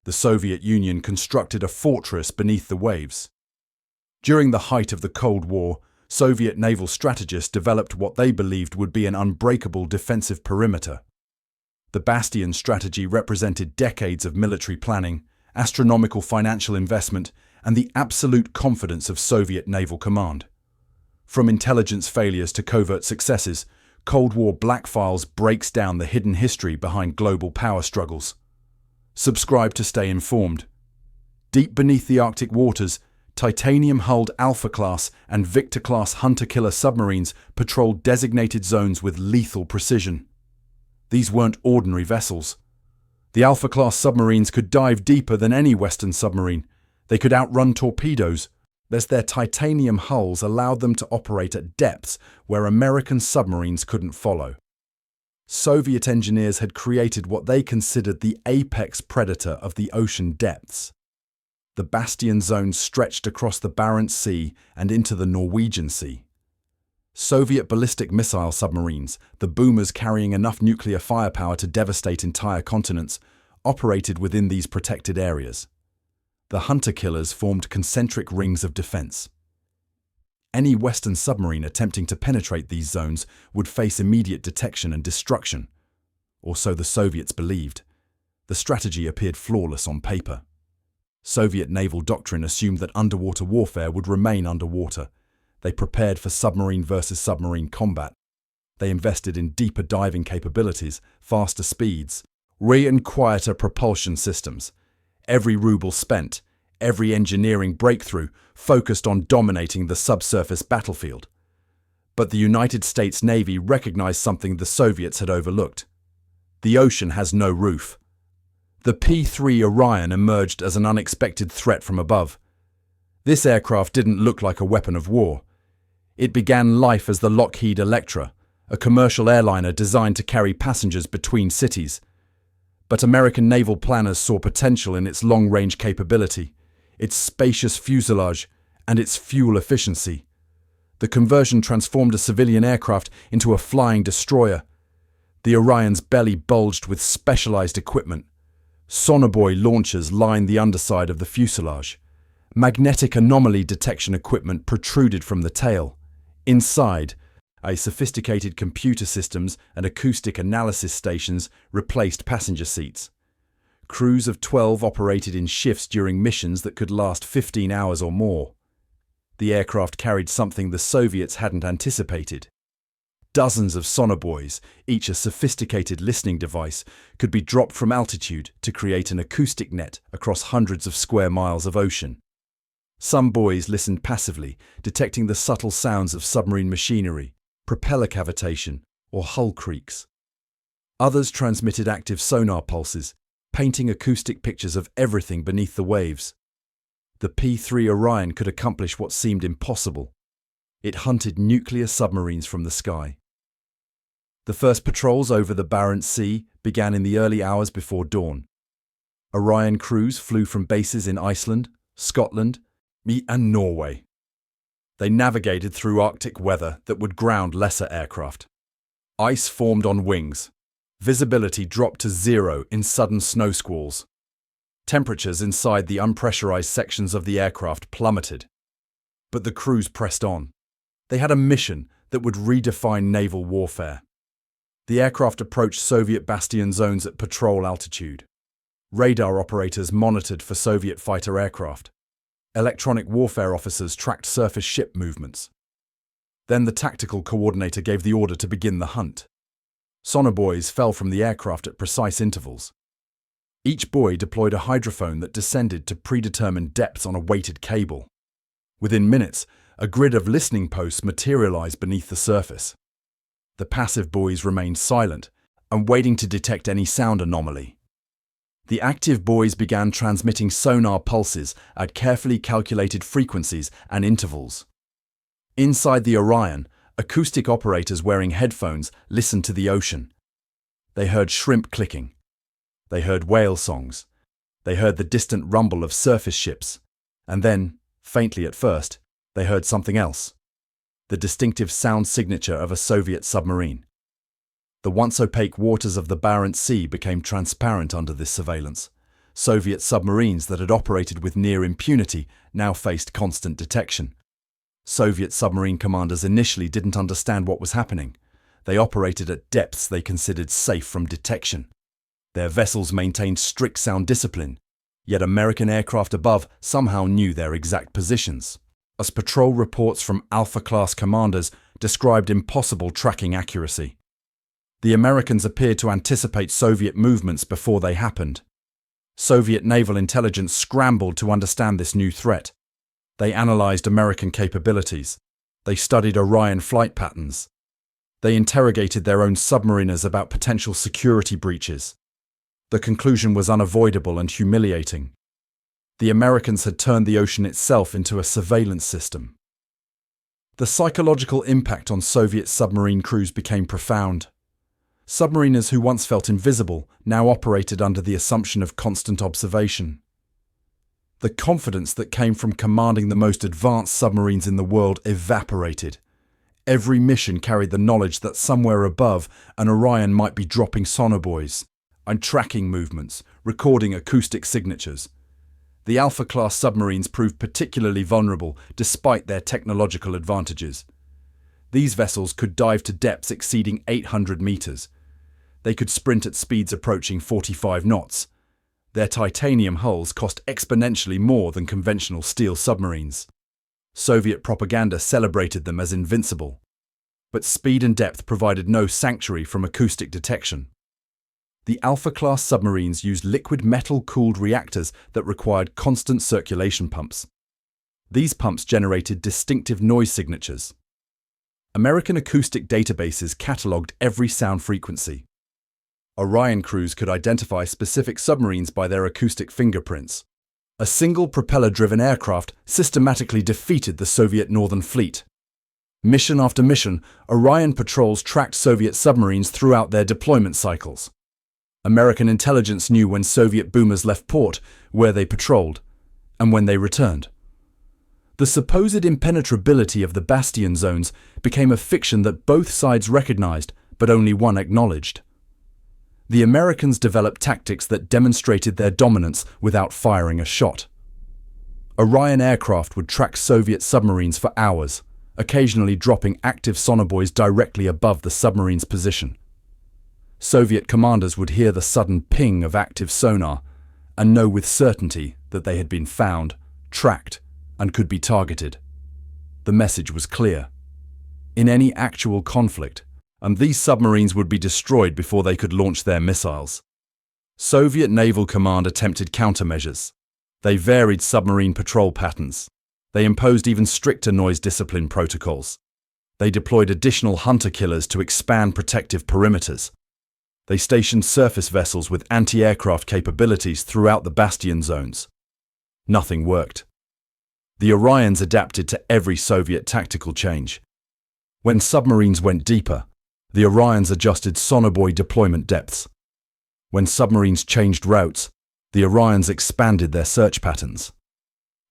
the Soviet Union constructed a fortress beneath the waves. During the height of the Cold War, Soviet naval strategists developed what they believed would be an unbreakable defensive perimeter. The Bastion strategy represented decades of military planning, astronomical financial investment, and the absolute confidence of Soviet naval command. From intelligence failures to covert successes, Cold War Black Files breaks down the hidden history behind global power struggles. Subscribe to stay informed. Deep beneath the Arctic waters, titanium-hulled Alfa-class and Victor-class hunter-killer submarines patrolled designated zones with lethal precision. These weren't ordinary vessels. The Alfa-class submarines could dive deeper than any Western submarine. They could outrun torpedoes, as their titanium hulls allowed them to operate at depths where American submarines couldn't follow. Soviet engineers had created what they considered the apex predator of the ocean depths. The Bastion zone stretched across the Barents Sea and into the Norwegian Sea. Soviet ballistic missile submarines, the boomers carrying enough nuclear firepower to devastate entire continents, operated within these protected areas. The hunter-killers formed concentric rings of defense. Any Western submarine attempting to penetrate these zones would face immediate detection and destruction, or so the Soviets believed. The strategy appeared flawless on paper. Soviet naval doctrine assumed that underwater warfare would remain underwater. They prepared for submarine versus submarine combat. They invested in deeper diving capabilities, faster speeds, and quieter propulsion systems. Every ruble spent, every engineering breakthrough focused on dominating the subsurface battlefield. But the United States Navy recognized something the Soviets had overlooked. The ocean has no roof. The P-3 Orion emerged as an unexpected threat from above. This aircraft didn't look like a weapon of war. It began life as the Lockheed Electra, a commercial airliner designed to carry passengers between cities. But American naval planners saw potential in its long-range capability, its spacious fuselage, and its fuel efficiency. The conversion transformed a civilian aircraft into a flying destroyer. The Orion's belly bulged with specialized equipment. Sonar launchers lined the underside of the fuselage. Magnetic anomaly detection equipment protruded from the tail. Inside, sophisticated computer systems and acoustic analysis stations replaced passenger seats. Crews of 12 operated in shifts during missions that could last 15 hours or more. The aircraft carried something the Soviets hadn't anticipated. Dozens of sonar buoys, each a sophisticated listening device, could be dropped from altitude to create an acoustic net across hundreds of square miles of ocean. Some buoys listened passively, detecting the subtle sounds of submarine machinery, propeller cavitation, or hull creaks. Others transmitted active sonar pulses, painting acoustic pictures of everything beneath the waves. The P-3 Orion could accomplish what seemed impossible. It hunted nuclear submarines from the sky. The first patrols over the Barents Sea began in the early hours before dawn. Orion crews flew from bases in Iceland, Scotland, and Norway. They navigated through Arctic weather that would ground lesser aircraft. Ice formed on wings. Visibility dropped to zero in sudden snow squalls. Temperatures inside the unpressurized sections of the aircraft plummeted. But the crews pressed on. They had a mission that would redefine naval warfare. The aircraft approached Soviet bastion zones at patrol altitude. Radar operators monitored for Soviet fighter aircraft. Electronic warfare officers tracked surface ship movements. Then the tactical coordinator gave the order to begin the hunt. Sonar buoys fell from the aircraft at precise intervals. Each buoy deployed a hydrophone that descended to predetermined depths on a weighted cable. Within minutes, a grid of listening posts materialized beneath the surface. The passive buoys remained silent and waiting to detect any sound anomaly. The active buoys began transmitting sonar pulses at carefully calculated frequencies and intervals. Inside the Orion, acoustic operators wearing headphones listened to the ocean. They heard shrimp clicking. They heard whale songs. They heard the distant rumble of surface ships. And then, faintly at first, they heard something else. The distinctive sound signature of a Soviet submarine. The once opaque waters of the Barents Sea became transparent under this surveillance. Soviet submarines that had operated with near impunity now faced constant detection. Soviet submarine commanders initially didn't understand what was happening. They operated at depths they considered safe from detection. Their vessels maintained strict sound discipline, yet American aircraft above somehow knew their exact positions. As patrol reports from Alfa-class commanders described impossible tracking accuracy. The Americans appeared to anticipate Soviet movements before they happened. Soviet naval intelligence scrambled to understand this new threat. They analyzed American capabilities. They studied Orion flight patterns. They interrogated their own submariners about potential security breaches. The conclusion was unavoidable and humiliating. The Americans had turned the ocean itself into a surveillance system. The psychological impact on Soviet submarine crews became profound. Submariners who once felt invisible now operated under the assumption of constant observation. The confidence that came from commanding the most advanced submarines in the world evaporated. Every mission carried the knowledge that somewhere above, an Orion might be dropping sonar buoys and tracking movements, recording acoustic signatures. The Alfa-class submarines proved particularly vulnerable despite their technological advantages. These vessels could dive to depths exceeding 800 meters. They could sprint at speeds approaching 45 knots. Their titanium hulls cost exponentially more than conventional steel submarines. Soviet propaganda celebrated them as invincible. But speed and depth provided no sanctuary from acoustic detection. The Alfa-class submarines used liquid metal-cooled reactors that required constant circulation pumps. These pumps generated distinctive noise signatures. American acoustic databases catalogued every sound frequency. Orion crews could identify specific submarines by their acoustic fingerprints. A single propeller-driven aircraft systematically defeated the Soviet Northern Fleet. Mission after mission, Orion patrols tracked Soviet submarines throughout their deployment cycles. American intelligence knew when Soviet boomers left port, where they patrolled, and when they returned. The supposed impenetrability of the Bastion zones became a fiction that both sides recognized, but only one acknowledged. The Americans developed tactics that demonstrated their dominance without firing a shot. Orion aircraft would track Soviet submarines for hours, occasionally dropping active sonar buoys directly above the submarine's position. Soviet commanders would hear the sudden ping of active sonar and know with certainty that they had been found, tracked, and could be targeted. The message was clear. In any actual conflict, and these submarines would be destroyed before they could launch their missiles. Soviet Naval Command attempted countermeasures. They varied submarine patrol patterns. They imposed even stricter noise discipline protocols. They deployed additional hunter-killers to expand protective perimeters. They stationed surface vessels with anti-aircraft capabilities throughout the Bastion zones. Nothing worked. The Orions adapted to every Soviet tactical change. When submarines went deeper, the Orions adjusted sonar buoy deployment depths. When submarines changed routes, the Orions expanded their search patterns.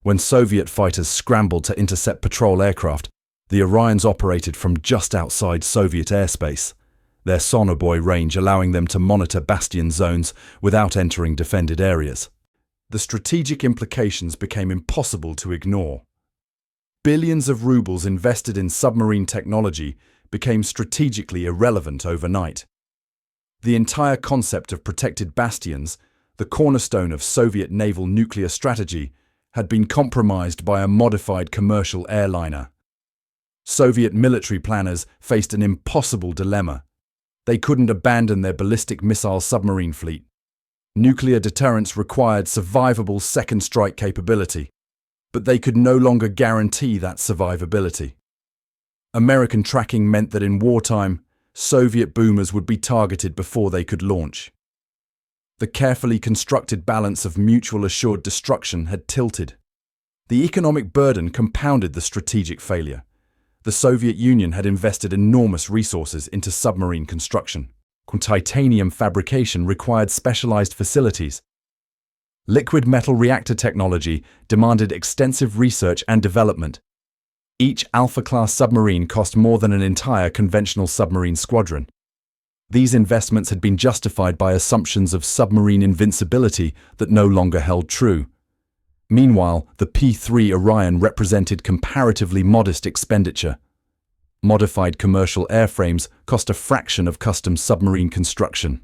When Soviet fighters scrambled to intercept patrol aircraft, the Orions operated from just outside Soviet airspace, their sonar buoy range allowing them to monitor Bastion zones without entering defended areas. The strategic implications became impossible to ignore. Billions of rubles invested in submarine technology became strategically irrelevant overnight. The entire concept of protected bastions, the cornerstone of Soviet naval nuclear strategy, had been compromised by a modified commercial airliner. Soviet military planners faced an impossible dilemma. They couldn't abandon their ballistic missile submarine fleet. Nuclear deterrence required survivable second strike capability, but they could no longer guarantee that survivability. American tracking meant that in wartime, Soviet boomers would be targeted before they could launch. The carefully constructed balance of mutual assured destruction had tilted. The economic burden compounded the strategic failure. The Soviet Union had invested enormous resources into submarine construction. Titanium fabrication required specialized facilities. Liquid metal reactor technology demanded extensive research and development. Each Alfa-class submarine cost more than an entire conventional submarine squadron. These investments had been justified by assumptions of submarine invincibility that no longer held true. Meanwhile, the P-3 Orion represented comparatively modest expenditure. Modified commercial airframes cost a fraction of custom submarine construction.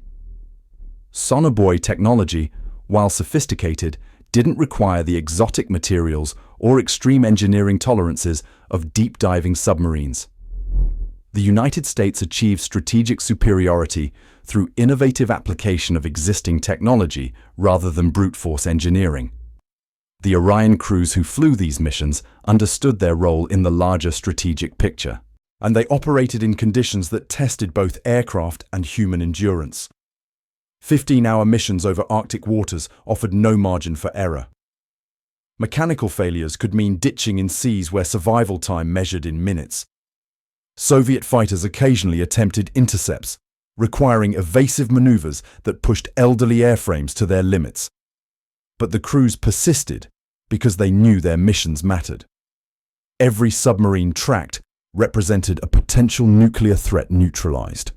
Sonar buoy technology, while sophisticated, didn't require the exotic materials or extreme engineering tolerances of deep-diving submarines. The United States achieved strategic superiority through innovative application of existing technology rather than brute force engineering. The Orion crews who flew these missions understood their role in the larger strategic picture, and they operated in conditions that tested both aircraft and human endurance. 15-hour missions over Arctic waters offered no margin for error. Mechanical failures could mean ditching in seas where survival time measured in minutes. Soviet fighters occasionally attempted intercepts, requiring evasive maneuvers that pushed elderly airframes to their limits. But the crews persisted because they knew their missions mattered. Every submarine tracked represented a potential nuclear threat neutralized.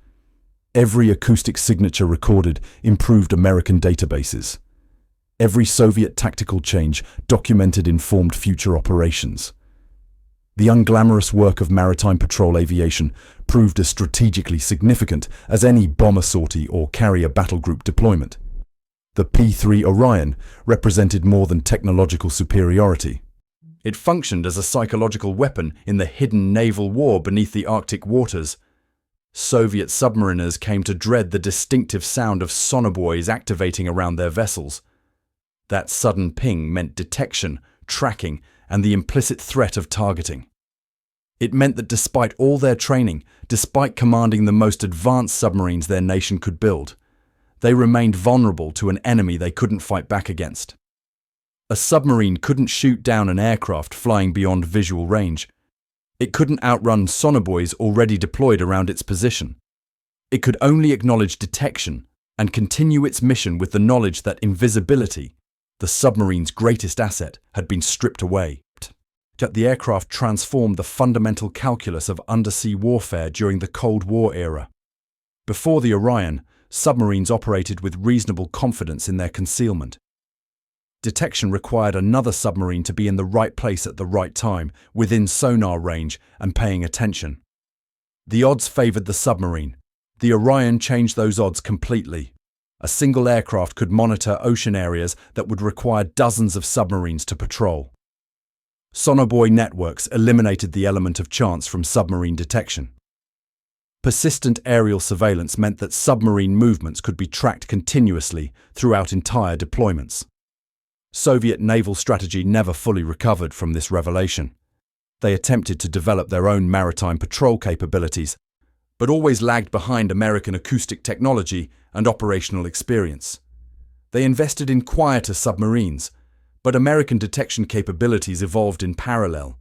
Every acoustic signature recorded improved American databases. Every Soviet tactical change documented informed future operations. The unglamorous work of maritime patrol aviation proved as strategically significant as any bomber sortie or carrier battle group deployment. The P-3 Orion represented more than technological superiority. It functioned as a psychological weapon in the hidden naval war beneath the Arctic waters. Soviet submariners came to dread the distinctive sound of sonar buoys activating around their vessels. That sudden ping meant detection, tracking, and the implicit threat of targeting. It meant that despite all their training, despite commanding the most advanced submarines their nation could build, they remained vulnerable to an enemy they couldn't fight back against. A submarine couldn't shoot down an aircraft flying beyond visual range. It couldn't outrun sonar buoys already deployed around its position. It could only acknowledge detection and continue its mission with the knowledge that invisibility, the submarine's greatest asset, had been stripped away. Yet the aircraft transformed the fundamental calculus of undersea warfare during the Cold War era. Before the Orion, submarines operated with reasonable confidence in their concealment. Detection required another submarine to be in the right place at the right time, within sonar range and paying attention. The odds favored the submarine. The Orion changed those odds completely. A single aircraft could monitor ocean areas that would require dozens of submarines to patrol. Sonar buoy networks eliminated the element of chance from submarine detection. Persistent aerial surveillance meant that submarine movements could be tracked continuously throughout entire deployments. Soviet naval strategy never fully recovered from this revelation. They attempted to develop their own maritime patrol capabilities, but always lagged behind American acoustic technology and operational experience. They invested in quieter submarines, but American detection capabilities evolved in parallel.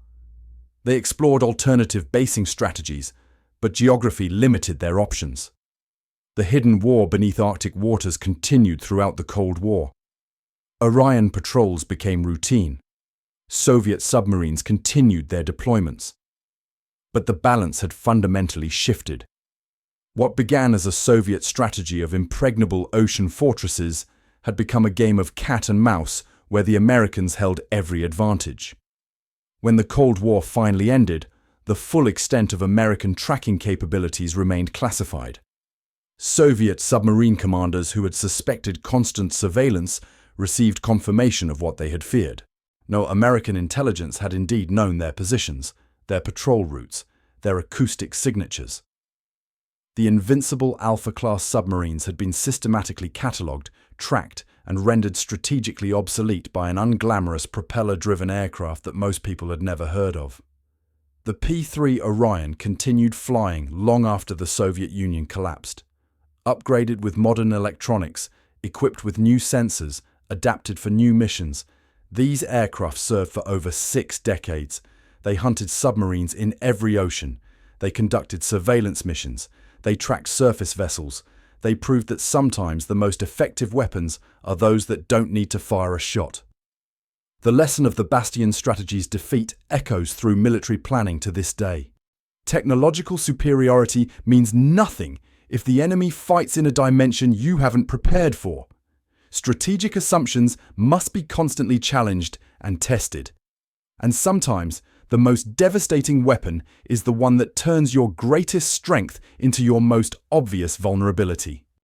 They explored alternative basing strategies, but geography limited their options. The hidden war beneath Arctic waters continued throughout the Cold War. Orion patrols became routine. Soviet submarines continued their deployments. But the balance had fundamentally shifted. What began as a Soviet strategy of impregnable ocean fortresses had become a game of cat and mouse where the Americans held every advantage. When the Cold War finally ended, the full extent of American tracking capabilities remained classified. Soviet submarine commanders who had suspected constant surveillance received confirmation of what they had feared. No, American intelligence had indeed known their positions, their patrol routes, their acoustic signatures. The invincible Alfa-class submarines had been systematically catalogued, tracked, and rendered strategically obsolete by an unglamorous propeller-driven aircraft that most people had never heard of. The P-3 Orion continued flying long after the Soviet Union collapsed. Upgraded with modern electronics, equipped with new sensors, adapted for new missions, these aircraft served for over 6 decades. They hunted submarines in every ocean. They conducted surveillance missions. They tracked surface vessels. They proved that sometimes the most effective weapons are those that don't need to fire a shot. The lesson of the Bastion strategy's defeat echoes through military planning to this day. Technological superiority means nothing if the enemy fights in a dimension you haven't prepared for. Strategic assumptions must be constantly challenged and tested. And sometimes, the most devastating weapon is the one that turns your greatest strength into your most obvious vulnerability.